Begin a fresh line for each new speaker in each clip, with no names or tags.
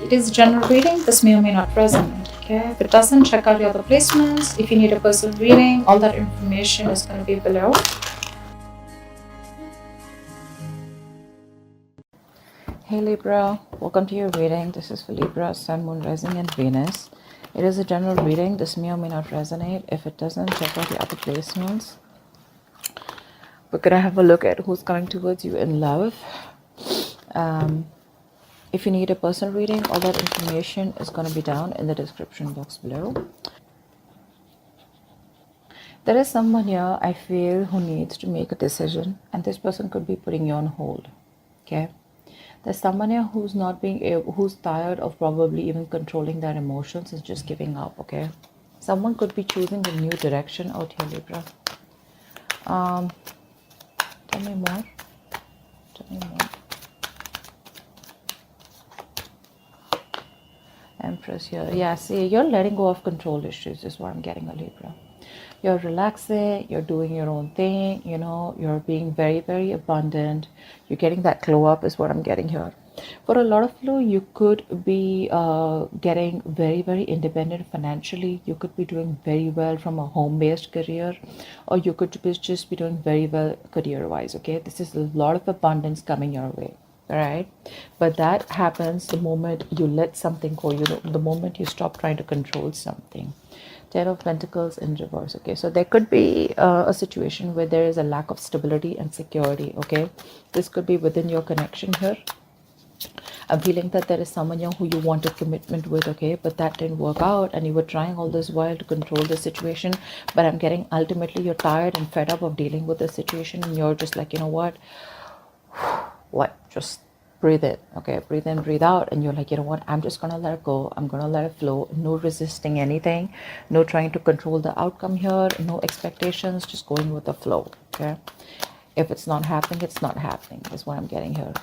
It is a general reading. This may or may not resonate. Okay, if it doesn't, check out your other placements. If you need a personal reading, all that information is going to be below. Hey Libra, welcome to your reading. This is for Libra, Sun, Moon, Rising, and Venus. It is a general reading. This may or may not resonate. If it doesn't, check out the other placements. We're gonna have a look at who's coming towards you in love. If you need a personal reading, all that information is going to be down in the description box below. There is someone here, I feel, who needs to make a decision, and this person could be putting you on hold. Okay, there's someone here who's not being able, who's tired of probably even controlling their emotions and just giving up. Okay, someone could be choosing a new direction out here, Libra. Tell me more. Tell me more. Empress here. Yeah, see, you're letting go of control issues is what I'm getting, a Libra. You're relaxing, you're doing your own thing, you know, you're being very, very abundant. You're getting that glow up is what I'm getting here. For a lot of you, you could be getting very, very independent financially. You could be doing very well from a home-based career, or you could just be doing very well career-wise, okay? This is a lot of abundance coming your way. All right, but that happens the moment you let something go, you know, the moment you stop trying to control something. Ten of Pentacles in reverse. Okay, so there could be a situation where there is a lack of stability and security. Okay, this could be within your connection here. I'm feeling that there is someone here who you wanted commitment with, okay, but that didn't work out, and you were trying all this while to control the situation. But I'm getting ultimately you're tired and fed up of dealing with the situation, and you're just like, you know what, just breathe in. Okay, breathe in, breathe out, and you're like, you know what, I'm just gonna let it go. I'm gonna let it flow. No resisting anything, no trying to control the outcome here, no expectations, just going with the flow. Okay, if it's not happening, it's not happening is what I'm getting here.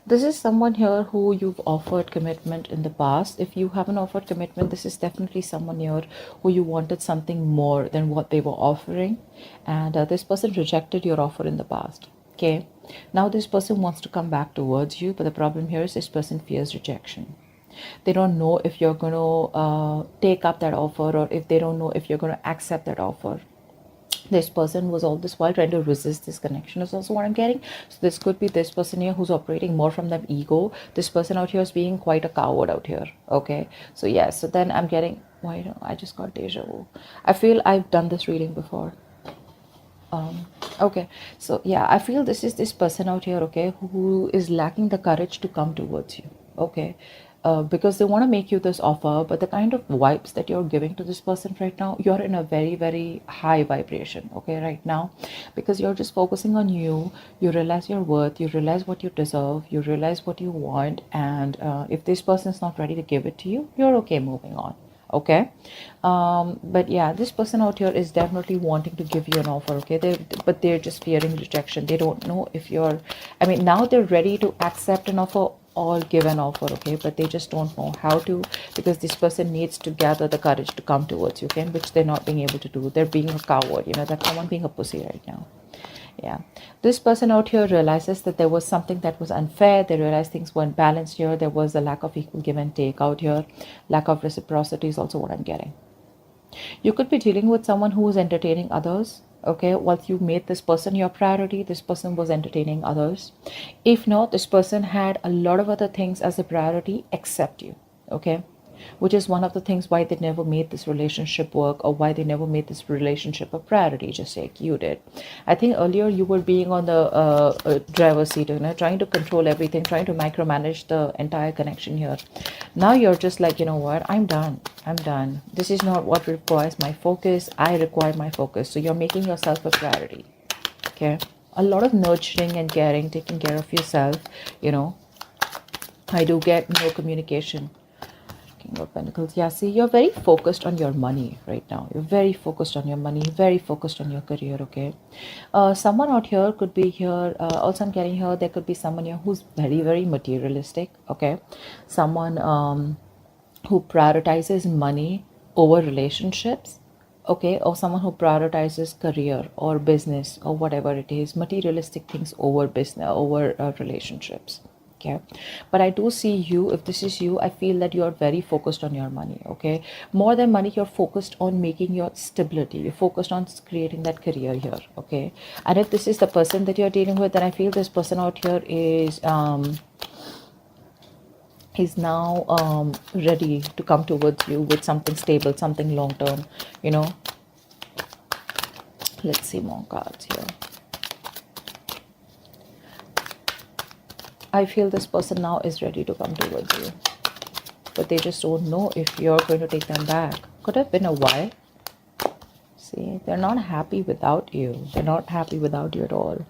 This is someone here who you've offered commitment in the past. If you haven't offered commitment, this is definitely someone here who you wanted something more than what they were offering, and this person rejected your offer in the past. Okay, now this person wants to come back towards you, but the problem here is this person fears rejection. They don't know if you're going to take up that offer, or if they don't know if you're going to accept that offer. This person was all this while trying to resist this connection is also what I'm getting. So this could be this person here who's operating more from that ego. This person out here is being quite a coward out here. Okay, so yeah, so then I'm getting, why don't I just got deja vu. I feel I've done this reading before. Okay, so yeah, I feel this is this person out here, okay, who is lacking the courage to come towards you. Okay, because they want to make you this offer, but the kind of vibes that you're giving to this person right now, you're in a very, very high vibration, okay, right now, because you're just focusing on you. You realize your worth, you realize what you deserve, you realize what you want, and if this person's not ready to give it to you, you're okay moving on. Okay, but yeah, this person out here is definitely wanting to give you an offer. Okay, but they're just fearing rejection. They don't know if you're, I mean, now they're ready to accept an offer or give an offer, okay, but they just don't know how to, because this person needs to gather the courage to come towards you, okay, which they're not being able to do. They're being a coward, you know, that's someone being a pussy right now. Yeah, this person out here realizes that there was something that was unfair. They realized things weren't balanced here. There was a lack of equal give and take out here. Lack of reciprocity is also what I'm getting. You could be dealing with someone who is entertaining others. Okay, once you made this person your priority, this person was entertaining others. If not, this person had a lot of other things as a priority except you. Okay, which is one of the things why they never made this relationship work, or why they never made this relationship a priority, just like you did. I think earlier you were being on the driver's seat, you know, trying to control everything, trying to micromanage the entire connection here. Now you're just like, you know what, I'm done. This is not what requires my focus. I require my focus. So you're making yourself a priority. Okay, a lot of nurturing and caring, taking care of yourself, you know. I do get no communication. King of Pentacles. Yeah, see, you're very focused on your money right now. You're very focused on your money, very focused on your career, okay? Someone out here could be here. Also, I'm getting here, there could be someone here who's very, very materialistic, okay? Someone who prioritizes money over relationships, okay, or someone who prioritizes career or business or whatever it is, materialistic things over business, over relationships. Okay, but I do see you, if this is you, I feel that you are very focused on your money. Okay, more than money, you're focused on making your stability, you're focused on creating that career here. Okay, and if this is the person that you're dealing with, then I feel this person out here is now ready to come towards you with something stable, something long term, you know. Let's see more cards here. I feel this person now is ready to come towards you, but they just don't know if you're going to take them back. Could have been a while. See, they're not happy without you. They're not happy without you at all.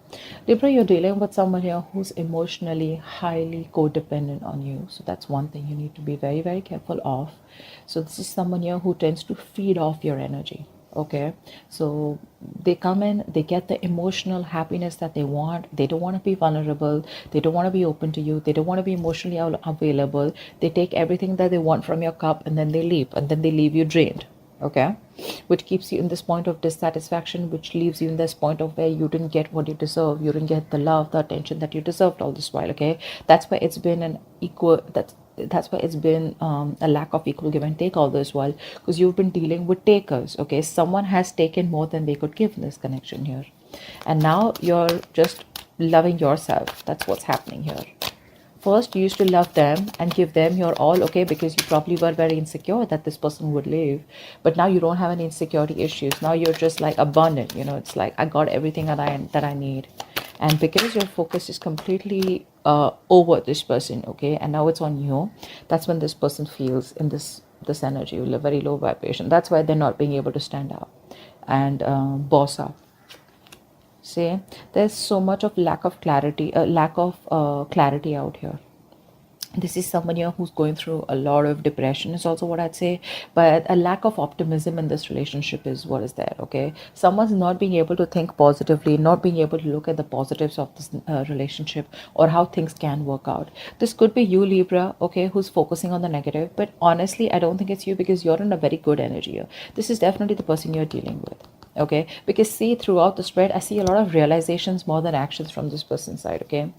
Libra, you're dealing with someone here who's emotionally highly codependent on you. So that's one thing you need to be very, very careful of. So this is someone here who tends to feed off your energy. Okay, so they come in, they get the emotional happiness that they want. They don't want to be vulnerable, they don't want to be open to you, they don't want to be emotionally available. They take everything that they want from your cup and then they leave, and then they leave you drained. Okay, which keeps you in this point of dissatisfaction, which leaves you in this point of where you didn't get what you deserve, you didn't get the love, the attention that you deserved all this while. Okay, that's why it's been an equal, that's why it's been a lack of equal give and take all this while, because you've been dealing with takers. Okay, someone has taken more than they could give in this connection here, and now you're just loving yourself. That's what's happening here. First, you used to love them and give them your all, okay, because you probably were very insecure that this person would leave. But now you don't have any insecurity issues. Now you're just like abundant, you know, it's like I got everything that I need. And because your focus is completely over this person, okay, and now it's on you, that's when this person feels in this energy, very low vibration. That's why they're not being able to stand up and boss up. See, there's so much of lack of clarity out here. This is someone here who's going through a lot of depression is also what I'd say, but a lack of optimism in this relationship is what is there. Okay, someone's not being able to think positively, not being able to look at the positives of this relationship or how things can work out. This could be you, Libra, okay, who's focusing on the negative, but honestly I don't think it's you, because you're in a very good energy here. This is definitely the person you're dealing with. Okay, because see, throughout the spread I see a lot of realizations more than actions from this person's side. Okay,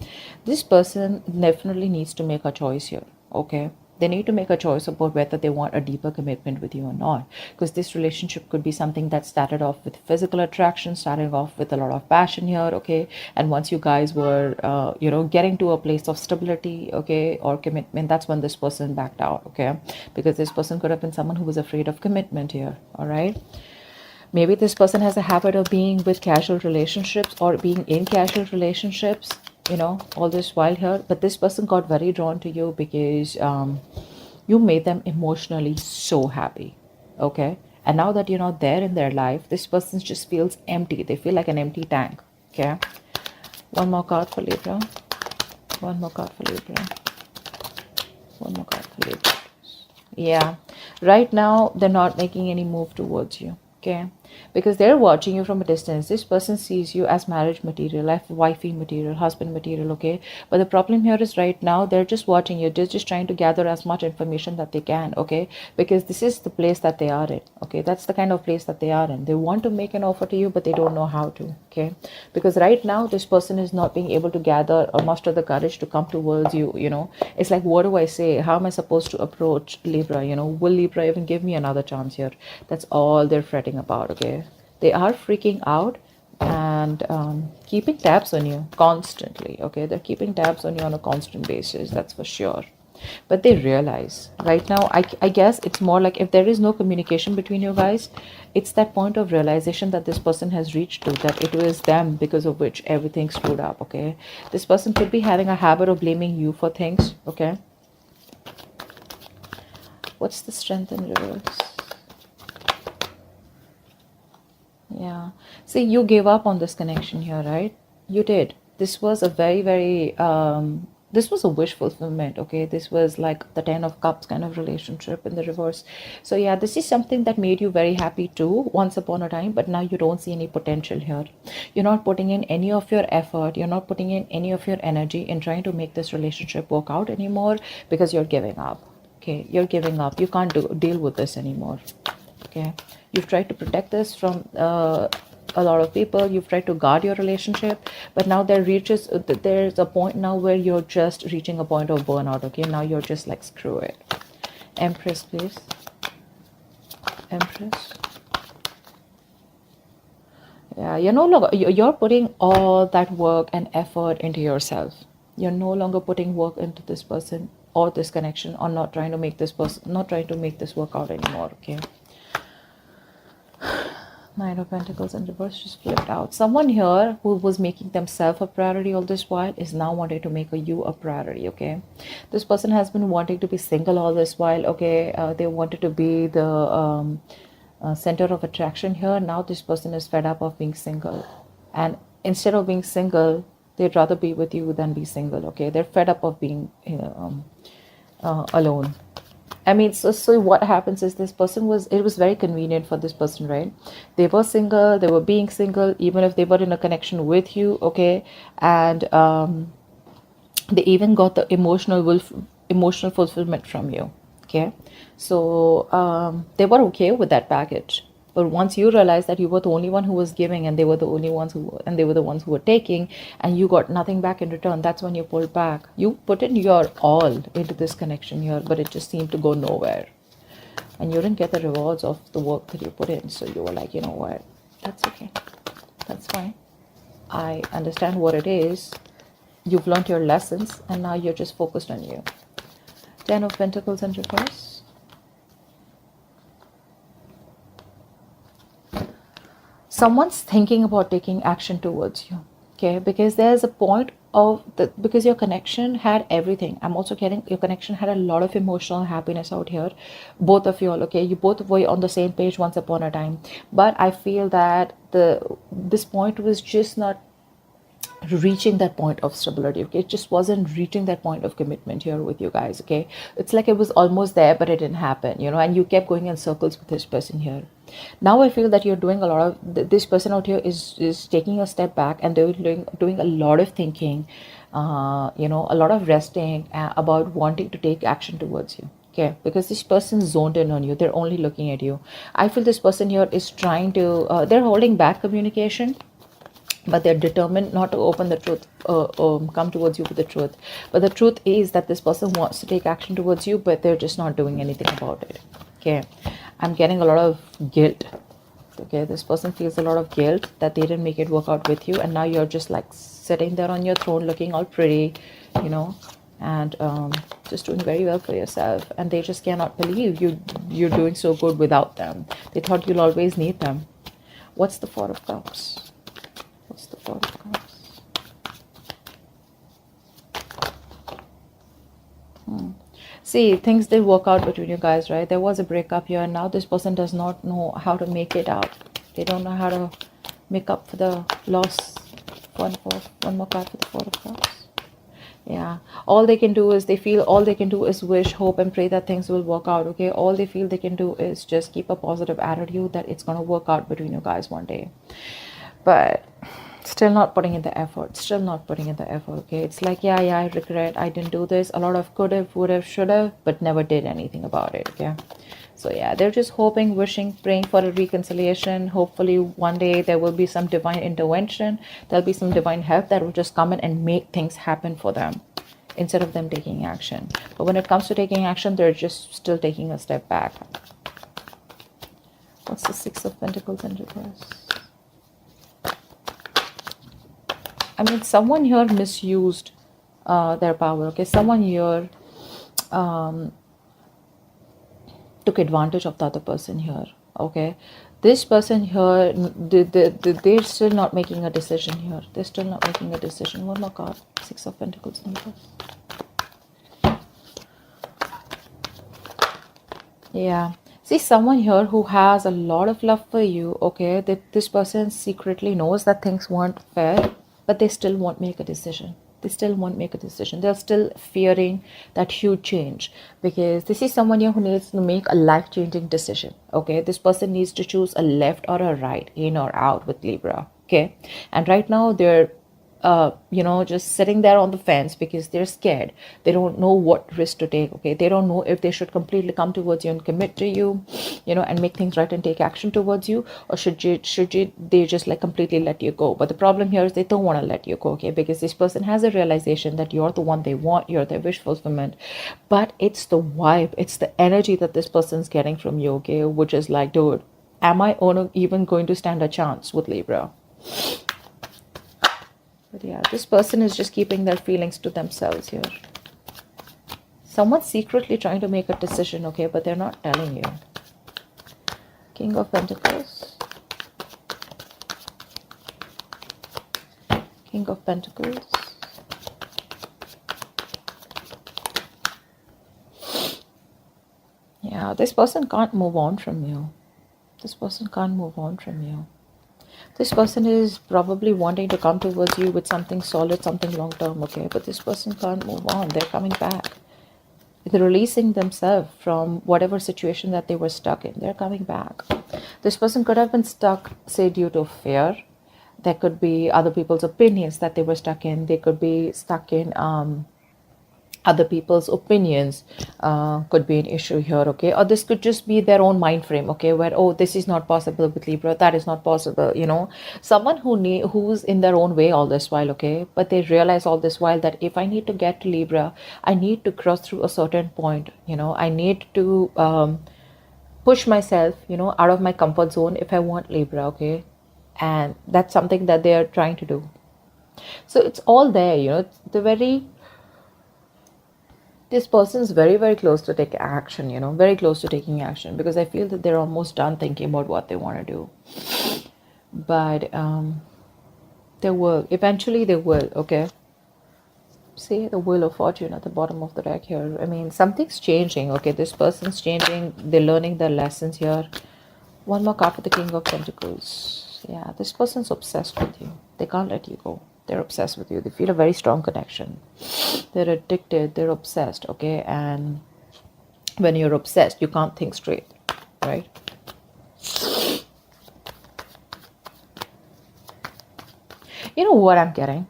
this person definitely needs to make a choice here. Okay, they need to make a choice about whether they want a deeper commitment with you or not, because this relationship could be something that started off with physical attraction, starting off with a lot of passion here. Okay, and once you guys were getting to a place of stability, okay, or commitment, that's when this person backed out. Okay, because this person could have been someone who was afraid of commitment here. All right, maybe this person has a habit of being with casual relationships or being in casual relationships, you know, all this while here. But this person got very drawn to you because you made them emotionally so happy. Okay, and now that you're not there in their life, this person just feels empty. They feel like an empty tank. Okay, one more card for Libra. One more card for Libra. One more card for Libra. Yeah, right now they're not making any move towards you. Okay, because they're watching you from a distance. This person sees you as marriage material, like wifey material, husband material. Okay, but the problem here is right now they're just watching you. They're just trying to gather as much information that they can. Okay, because this is the place that they are in. Okay, that's the kind of place that they are in. They want to make an offer to you, but they don't know how to. Okay, because right now this person is not being able to gather or muster the courage to come towards you. You know, it's like, what do I say? How am I supposed to approach Libra? You know, will Libra even give me another chance here? That's all they're fretting about. Okay, they are freaking out and keeping tabs on you constantly. Okay, they're keeping tabs on you on a constant basis, that's for sure. But they realize right now, I guess it's more like, if there is no communication between you guys, it's that point of realization that this person has reached to, that it was them because of which everything screwed up. Okay, this person could be having a habit of blaming you for things. Okay, what's the strength in reverse? Yeah, see, you gave up on this connection here, right? You did. This was a very, very this was a wish fulfillment. Okay, this was like the 10 of cups kind of relationship in the reverse. So yeah, this is something that made you very happy too once upon a time, but now you don't see any potential here. You're not putting in any of your effort, you're not putting in any of your energy in trying to make this relationship work out anymore, because you're giving up. Okay, you're giving up. You can't deal with this anymore. Okay, You've tried to protect this from a lot of people. You've tried to guard your relationship, but now there's a point now where you're just reaching a point of burnout. Okay, now you're just like, screw it. Empress, please. Empress. Yeah, you're no longer, you're putting all that work and effort into yourself. You're no longer putting work into this person or this connection, or not trying to make this work out anymore. Okay. Nine of Pentacles in reverse just flipped out. Someone here who was making themselves a priority all this while is now wanting to make you a priority. Okay, this person has been wanting to be single all this while. Okay, they wanted to be the center of attraction here. Now this person is fed up of being single, and instead of being single, they'd rather be with you than be single. Okay, they're fed up of being alone. I mean, so what happens is it was very convenient for this person, right? They were single, they were being single, even if they were in a connection with you, okay? And they even got the emotional fulfillment from you, okay? So they were okay with that package. But once you realize that you were the only one who was giving, and they were the ones who were taking, and you got nothing back in return, that's when you pulled back. You put in your all into this connection here, but it just seemed to go nowhere. And you didn't get the rewards of the work that you put in. So you were like, you know what? That's okay. That's fine. I understand what it is. You've learned your lessons, and now you're just focused on you. 10 of Pentacles in reverse. Someone's thinking about taking action towards you, okay? Because there's a point of because your connection had everything. I'm also getting your connection had a lot of emotional happiness out here. Both of you all, okay? You both were on the same page once upon a time. But I feel that this point was just not reaching that point of stability. Okay, it just wasn't reaching that point of commitment here with you guys. Okay, it's like it was almost there, but it didn't happen, and you kept going in circles with this person here. Now I feel that you're doing a lot of this person out here is taking a step back, and they're doing a lot of thinking, a lot of resting about wanting to take action towards you. Okay, because this person's zoned in on you. They're only looking at you. I feel this person here is trying to they're holding back communication, but they're determined not to open the truth, come towards you with the truth. But the truth is that this person wants to take action towards you, but they're just not doing anything about it. Okay, I'm getting a lot of guilt. Okay, this person feels a lot of guilt that they didn't make it work out with you, and now you're just like sitting there on your throne looking all pretty, and just doing very well for yourself, and they just cannot believe you're doing so good without them. They thought you'll always need them. What's the Four of Cups? What's the Four of Cups? See, things did work out between you guys, right? There was a breakup here, and now this person does not know how to make it out. They don't know how to make up for the loss. One more card for the Four of Cups. Yeah, all they can do is wish, hope, and pray that things will work out. Okay, all they feel they can do is just keep a positive attitude that it's going to work out between you guys one day. But still not putting in the effort. Okay, it's like, yeah, I regret I didn't do this. A lot of could have, would have, should have, but never did anything about it. Okay, so yeah, they're just hoping, wishing, praying for a reconciliation. Hopefully one day there will be some divine intervention. There'll be some divine help that will just come in and make things happen for them instead of them taking action. But when it comes to taking action, they're just still taking a step back. What's the Six of Pentacles in reverse? I mean, someone here misused their power. Okay, someone here took advantage of the other person here. Okay, this person here, they're still not making a decision here. They're still not making a decision. One more card. Six of Pentacles in reverse. Yeah. See, someone here who has a lot of love for you. Okay, that this person secretly knows that things weren't fair, but they still won't make a decision. They're still fearing that huge change, because this is someone here who needs to make a life-changing decision. Okay, this person needs to choose a left or a right, in or out with Libra. Okay, and right now they're just sitting there on the fence because they're scared. They don't know what risk to take. Okay, they don't know if they should completely come towards you and commit to you, and make things right and take action towards you, or should you they just like completely let you go. But the problem here is they don't want to let you go. Okay, because this person has a realization that you're the one they want, you're their wish fulfillment. But it's the vibe, it's the energy that this person's getting from you. Okay, which is like, dude, am I even going to stand a chance with Libra? But yeah, this person is just keeping their feelings to themselves here. Someone's secretly trying to make a decision, okay, but they're not telling you. King of Pentacles. King of Pentacles. Yeah, this person can't move on from you. This person can't move on from you. This person is probably wanting to come towards you with something solid, something long-term, okay? But this person can't move on. They're coming back. They're releasing themselves from whatever situation that they were stuck in. They're coming back. This person could have been stuck, say, due to fear. There could be other people's opinions that they were stuck in. They could be stuck in other people's opinions, could be an issue here, okay? Or this could just be their own mind frame, okay, where, oh, this is not possible with Libra, that is not possible, someone who's in their own way all this while, okay, but they realize all this while that if I need to get to Libra, I need to cross through a certain point, I need to push myself, out of my comfort zone if I want Libra, okay? And that's something that they are trying to do. So it's all there, this person is very, very close to take action, very close to taking action, because I feel that they're almost done thinking about what they want to do. But eventually they will, okay? See the Wheel of Fortune at the bottom of the deck here. I mean, something's changing, okay? This person's changing. They're learning their lessons here. One more card for the King of Pentacles. Yeah, this person's obsessed with you. They can't let you go. They're obsessed with you. They feel a very strong connection. They're addicted. They're obsessed, okay? And when you're obsessed, you can't think straight, right? You know what I'm getting?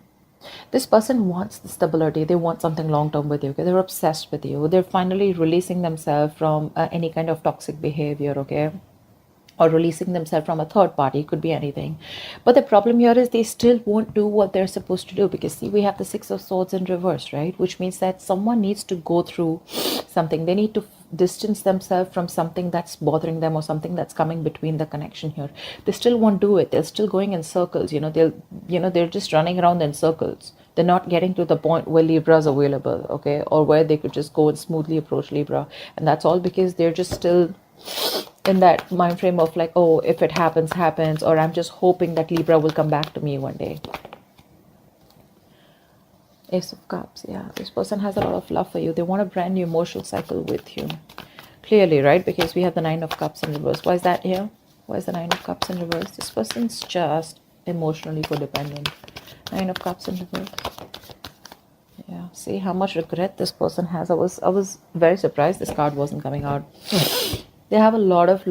This person wants the stability. They want something long-term with you. Okay? They're obsessed with you. They're finally releasing themselves from any kind of toxic behavior, okay? Or releasing themselves from a third party. Could be anything. But the problem here is they still won't do what they're supposed to do, because see, we have the Six of Swords in reverse, right? Which means that someone needs to go through something. They need to distance themselves from something that's bothering them, or something that's coming between the connection here. They still won't do it. They're still going in circles. They're just running around in circles. They're not getting to the point where Libra is available, okay? Or where they could just go and smoothly approach Libra. And that's all because they're just still in that mind frame of like, oh, if it happens, happens, or I'm just hoping that Libra will come back to me one day. Ace of Cups, yeah. This person has a lot of love for you. They want a brand new emotional cycle with you. Clearly, right? Because we have the Nine of Cups in reverse. Why is that here? Why is the Nine of Cups in reverse? This person's just emotionally codependent. Nine of Cups in reverse. Yeah, see how much regret this person has. I was very surprised this card wasn't coming out. They have a lot of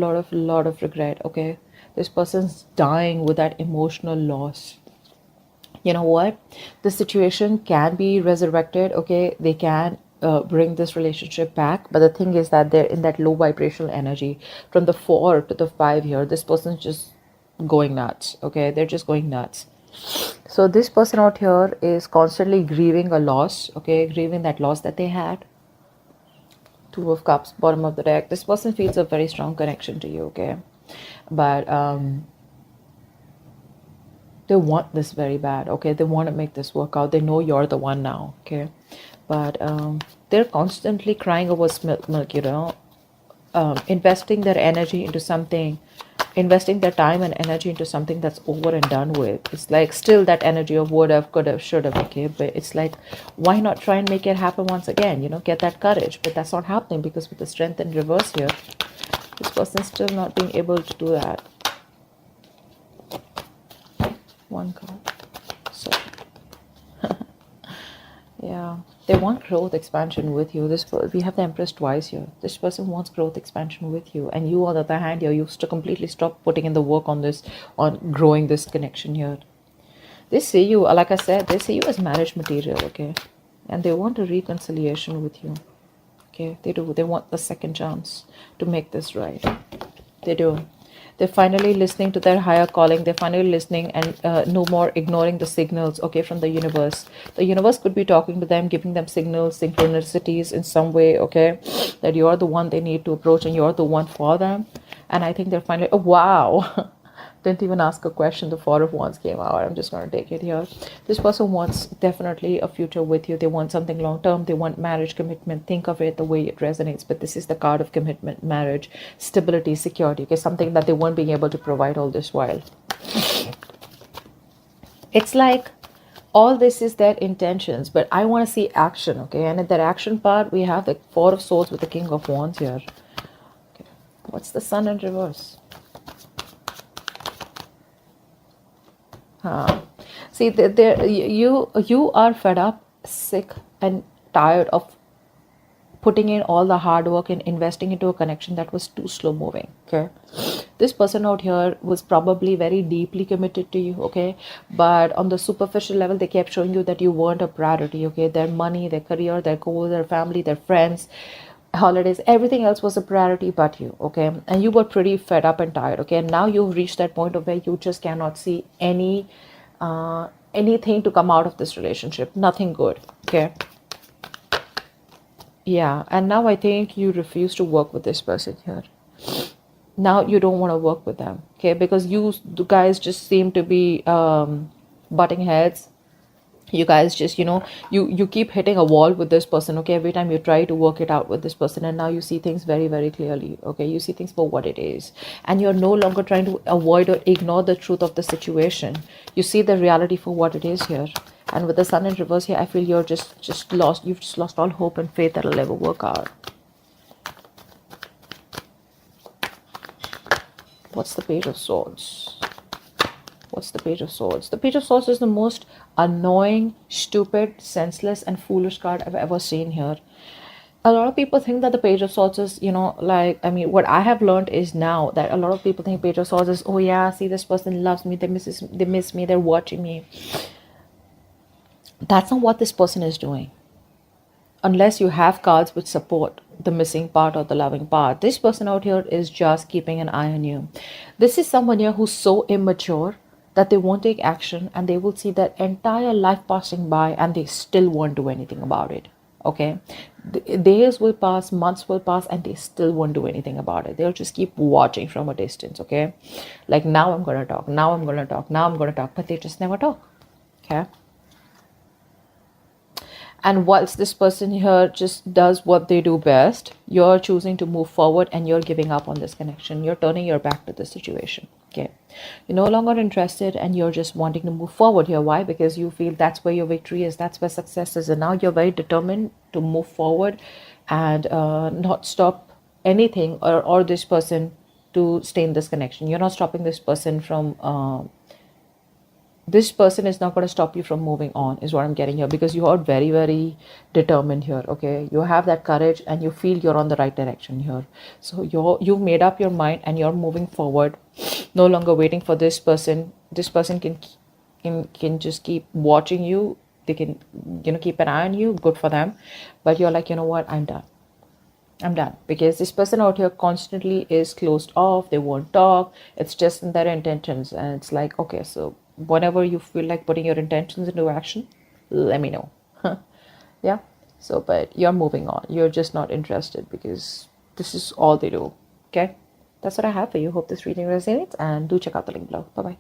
regret, okay? This person's dying with that emotional loss. You know what? The situation can be resurrected, okay? They can bring this relationship back, but the thing is that they're in that low vibrational energy. From the 4 to the 5 here, this person's just going nuts, okay? They're just going nuts. So this person out here is constantly grieving a loss, okay? Grieving that loss that they had. Two of Cups, bottom of the deck. This person feels a very strong connection to you, okay? But they want this very bad, okay? They want to make this work out. They know you're the one now, okay? But they're constantly crying over spilt milk, investing their energy into something, investing their time and energy into something that's over and done with. It's like still that energy of would have, could have, should have, okay? But it's like, why not try and make it happen once again, get that courage? But that's not happening, because with the Strength in reverse here, this person's still not being able to do that. One card. So yeah, they want growth expansion with you. We have the Empress twice here. This person wants growth expansion with you, and you on the other hand here, you used to completely stop putting in the work on growing this connection here. They see you, like I said, they see you as marriage material, okay? And they want a reconciliation with you, okay? They do. They want the second chance to make this right. They do. They're finally listening to their higher calling. They're finally listening and no more ignoring the signals, okay, from the universe. The universe could be talking to them, giving them signals, synchronicities in some way, okay, that you're the one they need to approach and you're the one for them. And I think they're finally, oh, wow. Didn't even ask a question. The Four of Wands came out. I'm just going to take it here. This person wants definitely a future with you. They want something long term. They want marriage, commitment. Think of it the way it resonates. But this is the card of commitment, marriage, stability, security. Okay, something that they weren't being able to provide all this while. It's like all this is their intentions, but I want to see action. Okay, and in that action part, we have the Four of Swords with the King of Wands here. Okay. What's the Sun in reverse? See, you are fed up, sick, and tired of putting in all the hard work and investing into a connection that was too slow moving. Okay, this person out here was probably very deeply committed to you. Okay, but on the superficial level, they kept showing you that you weren't a priority. Okay, their money, their career, their goals, their family, their friends, holidays, everything else was a priority but you. Okay, and you were pretty fed up and tired. Okay, and now you've reached that point of where you just cannot see anything to come out of this relationship, nothing good. Okay, yeah, and now I think you refuse to work with this person here. Now you don't want to work with them, okay, because you guys just seem to be butting heads. You guys just, you keep hitting a wall with this person. Okay, every time you try to work it out with this person, and now you see things very, very clearly. Okay, you see things for what it is, and you're no longer trying to avoid or ignore the truth of the situation. You see the reality for what it is here. And with the Sun in reverse here, I feel you're just lost. You've just lost all hope and faith that it'll ever work out. What's the Page of Swords? What's the Page of Swords? The Page of Swords is the most annoying, stupid, senseless, and foolish card I've ever seen here. A lot of people think that the Page of Swords is, what I have learned is now that a lot of people think Page of Swords is, oh yeah, see, this person loves me, they miss me, they're watching me. That's not what this person is doing. Unless you have cards which support the missing part or the loving part, this person out here is just keeping an eye on you. This is someone here who's so immature that they won't take action, and they will see their entire life passing by and they still won't do anything about it. Okay, days will pass, months will pass, and they still won't do anything about it. They'll just keep watching from a distance. Okay, like, now I'm gonna talk, now I'm gonna talk, now I'm gonna talk, but they just never talk. Okay. And whilst this person here just does what they do best, you're choosing to move forward and you're giving up on this connection. You're turning your back to the situation. Okay, you're no longer interested and you're just wanting to move forward here. Why? Because you feel that's where your victory is, that's where success is, and now you're very determined to move forward and not stop anything or this person to stay in this connection. You're not stopping this person from this person is not going to stop you from moving on, is what I'm getting here, because you are very, very determined here. Okay, you have that courage and you feel you're on the right direction here. So you've made up your mind and you're moving forward, no longer waiting for this person. This person can just keep watching you. They can keep an eye on you. Good for them. But you're like, you know what, I'm done, because this person out here constantly is closed off. They won't talk. It's just in their intentions, and it's like, okay, so whenever you feel like putting your intentions into action, let me know. Yeah, so, but you're moving on. You're just not interested because this is all they do. Okay, that's what I have for you. Hope this reading resonates, and do check out the link below. Bye bye.